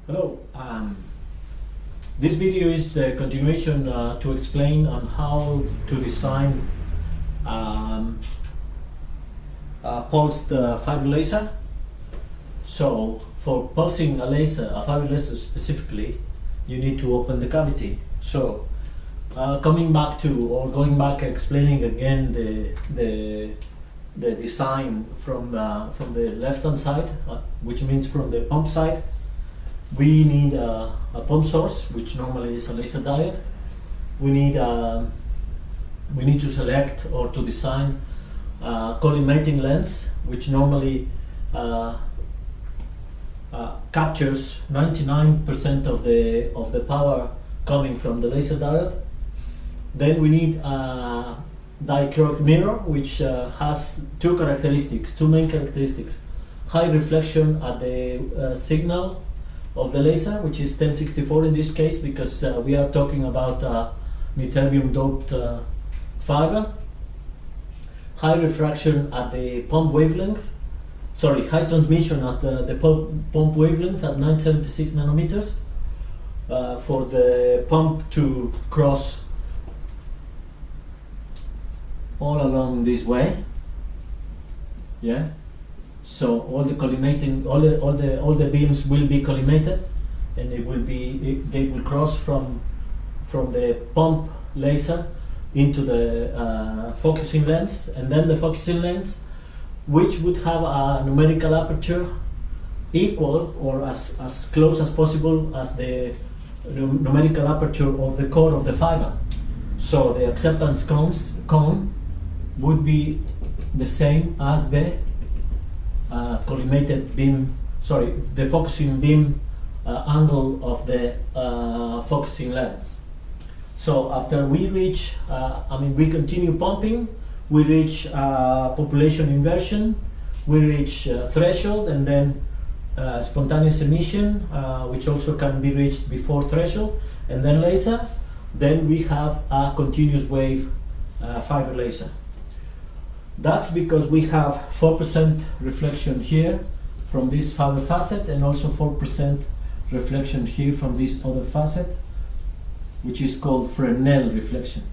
Hello. This video is the continuation to explain on how to design a pulsed fiber laser. So for pulsing a laser, a fiber laser specifically, you need to open the cavity. So going back explaining again the design from the left hand side, which means from the pump side. We need a pump source, which normally is a laser diode. We need to select or to design a collimating lens, which normally captures 99% of the power coming from the laser diode. Then we need a dichroic mirror, which has two main characteristics: high reflection at the signal of the laser, which is 1064 in this case, because we are talking about niterbium doped fiber. High refraction at the pump wavelength, high transmission at the pump wavelength at 976 nanometers for the pump to cross all along this way. Yeah. So all the collimating, all the beams will be collimated, and they will cross from the pump laser into the focusing lens, and then the focusing lens, which would have a numerical aperture equal or as close as possible as the numerical aperture of the core of the fiber. So the acceptance cone would be the same as the collimated beam, the focusing beam angle of the focusing lens. So after we reach, we continue pumping, we reach population inversion, we reach threshold, and then spontaneous emission, which also can be reached before threshold, and then laser. Then we have a continuous wave fiber laser. That's because we have 4% reflection here from this fiber facet, and also 4% reflection here from this other facet, which is called Fresnel reflection.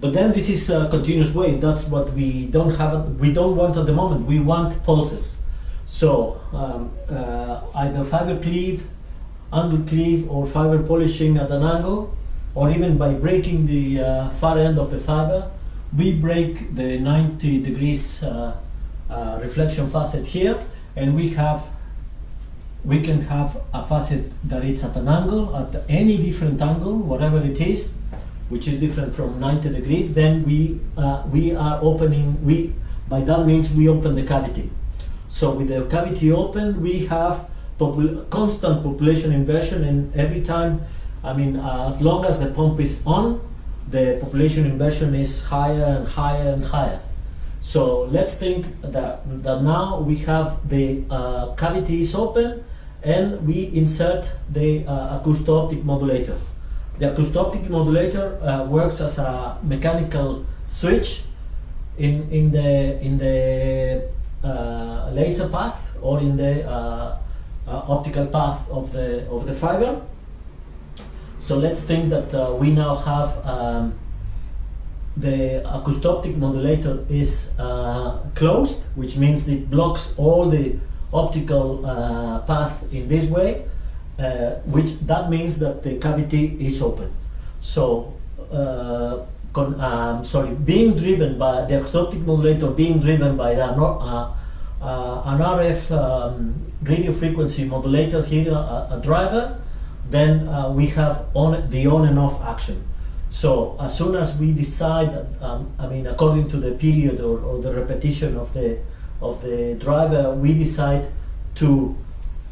But then this is a continuous wave. That's what we don't want at the moment. We want pulses. So either fiber cleave, angle cleave, or fiber polishing at an angle, or even by breaking the far end of the fiber. We break the 90 degrees reflection facet here, and we can have a facet that is at an angle, at any different angle, whatever it is, which is different from 90 degrees. Then we are opening. By that means we open the cavity. So with the cavity open, we have constant population inversion, and every time, as long as the pump is on, the population inversion is higher and higher and higher. So let's think that now we have the cavity is open, and we insert the acousto-optic modulator. The acousto-optic modulator works as a mechanical switch in the laser path, or in the optical path of the fiber. So let's think that we now have the acousto-optic modulator is closed, which means it blocks all the optical path in this way, that means that the cavity is open. So being driven by the acousto-optic modulator, being driven by an RF radio frequency modulator here, a driver, then we have the on and off action. So as soon as we decide that, according to the period or the repetition of the driver, we decide to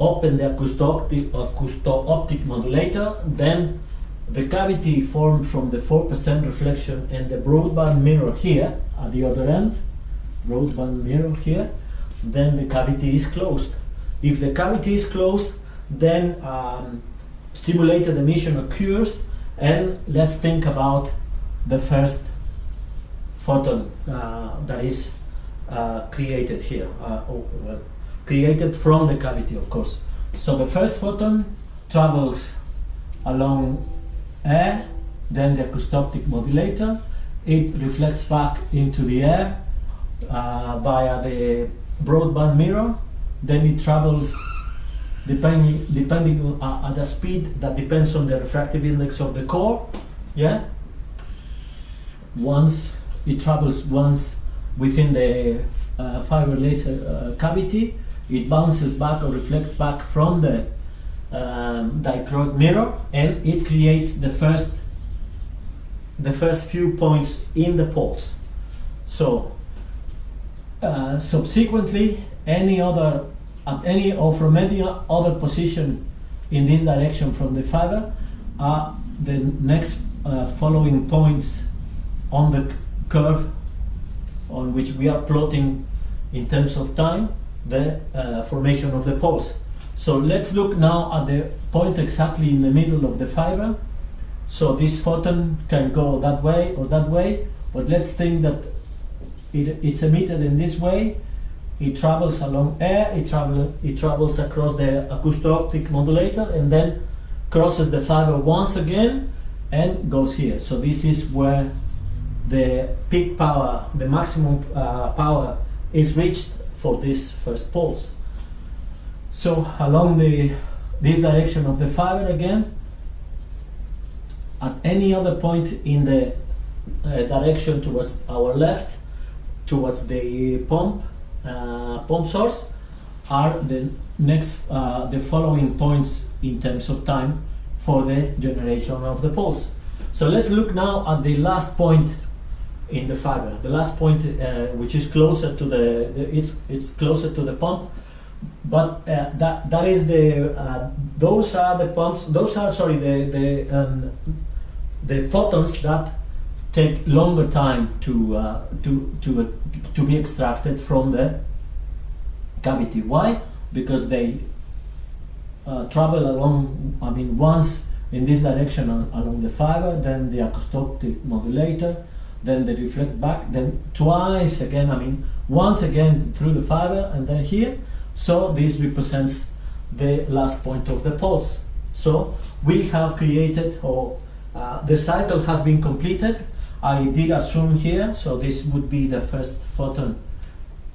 open the acousto-optic modulator, then the cavity formed from the 4% reflection and the broadband mirror here at the other end, then the cavity is closed. If the cavity is closed, then stimulated emission occurs, and let's think about the first photon that is created here, created from the cavity, of course. So the first photon travels along air, then the acoustic modulator. It reflects back into the air via the broadband mirror. Then it travels depending at a speed that depends on the refractive index of the core. Yeah. Once it travels once within the fiber laser cavity, it bounces back or reflects back from the dichroic mirror, and it creates the first few points in the pulse. So subsequently, at any or from any other position in this direction from the fiber are the next following points on the curve on which we are plotting in terms of time the formation of the pulse. So let's look now at the point exactly in the middle of the fiber. So this photon can go that way or that way, but let's think that it's emitted in this way. It travels along air, it travels across the acoustic modulator, and then crosses the fiber once again and goes here. So this is where the peak power, the maximum power is reached for this first pulse. So along this direction of the fiber again, at any other point in the direction towards our left, towards the pump source, are the next the following points in terms of time for the generation of the pulse. So let's look now at the last point in the fiber, the last point which is closer to it's closer to the pump, but that is those are the pumps. Those are the photons that take longer time to be extracted from the cavity. Why? Because they travel along, once in this direction along the fiber, then the acoustic modulator, then they reflect back, then twice again, once again through the fiber, and then here. So this represents the last point of the pulse. So we have created, or the cycle has been completed. I did assume here, so this would be the first photon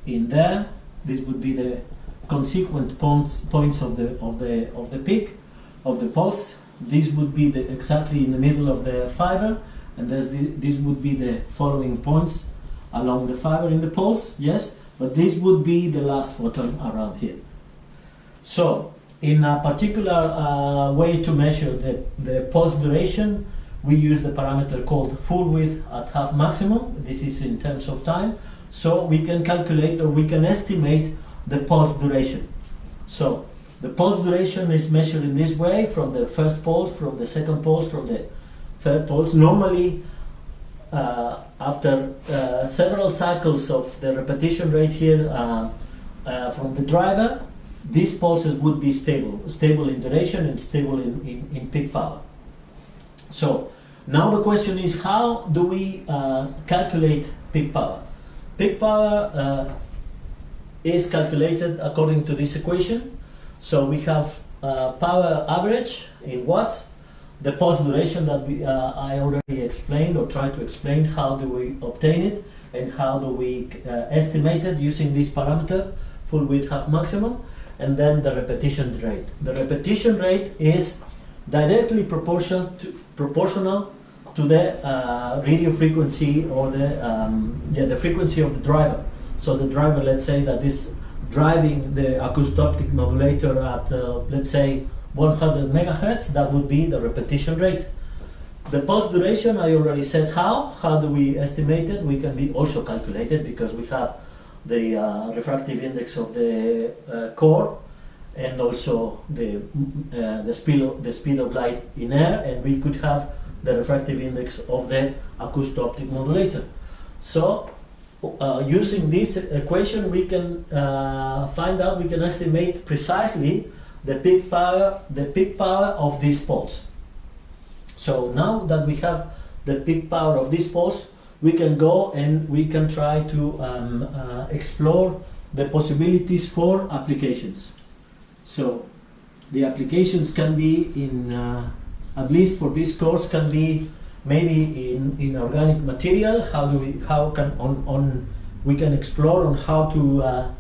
in there. This would be the consequent points of the peak of the pulse. This would be exactly in the middle of the fiber, and this would be the following points along the fiber in the pulse. Yes, but this would be the last photon around here. So in a particular way to measure the pulse duration, we use the parameter called full width at half maximum. This is in terms of time. So we can calculate, or we can estimate, the pulse duration. So the pulse duration is measured in this way: from the first pulse, from the second pulse, from the third pulse. Normally, after several cycles of the repetition rate here from the driver, these pulses would be stable in duration and stable in peak power. So now the question is, how do we calculate peak power? Peak power is calculated according to this equation. So we have power average in watts, the pulse duration that I already explained, or tried to explain how do we obtain it and how do we estimate it using this parameter, full width half maximum, and then the repetition rate. The repetition rate is directly proportional to the radio frequency, or the frequency of the driver. So the driver, let's say that is driving the acoustic modulator at let's say 100 megahertz, that would be the repetition rate. The pulse duration, I already said how do we estimate it. We can be also calculated, because we have the refractive index of the core, and also the speed of light in air, and we could have the refractive index of the acoustic modulator. So using this equation, we can find out, we can estimate precisely the peak power of this pulse. So now that we have the peak power of this pulse, we can go and we can try to explore the possibilities for applications. So The applications can be in, at least for this course, can be maybe in organic material. We can explore on how to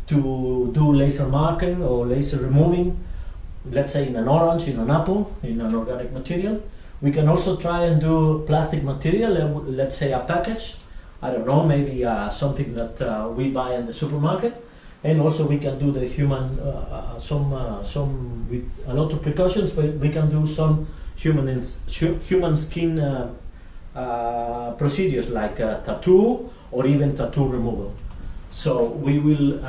do laser marking or laser removing, let's say in an orange, in an apple, in an organic material. We can also try and do plastic material, let's say a package, I don't know, maybe something that we buy in the supermarket. And also we can do the human, some with a lot of precautions, but we can do some human skin procedures like tattoo or even tattoo removal. So we will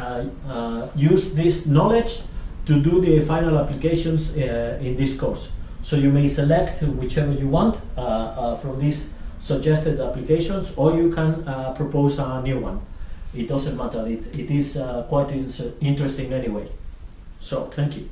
use this knowledge to do the final applications in this course. So you may select whichever you want from these suggested applications, or you can propose a new one. It doesn't matter, it is quite interesting anyway. So thank you.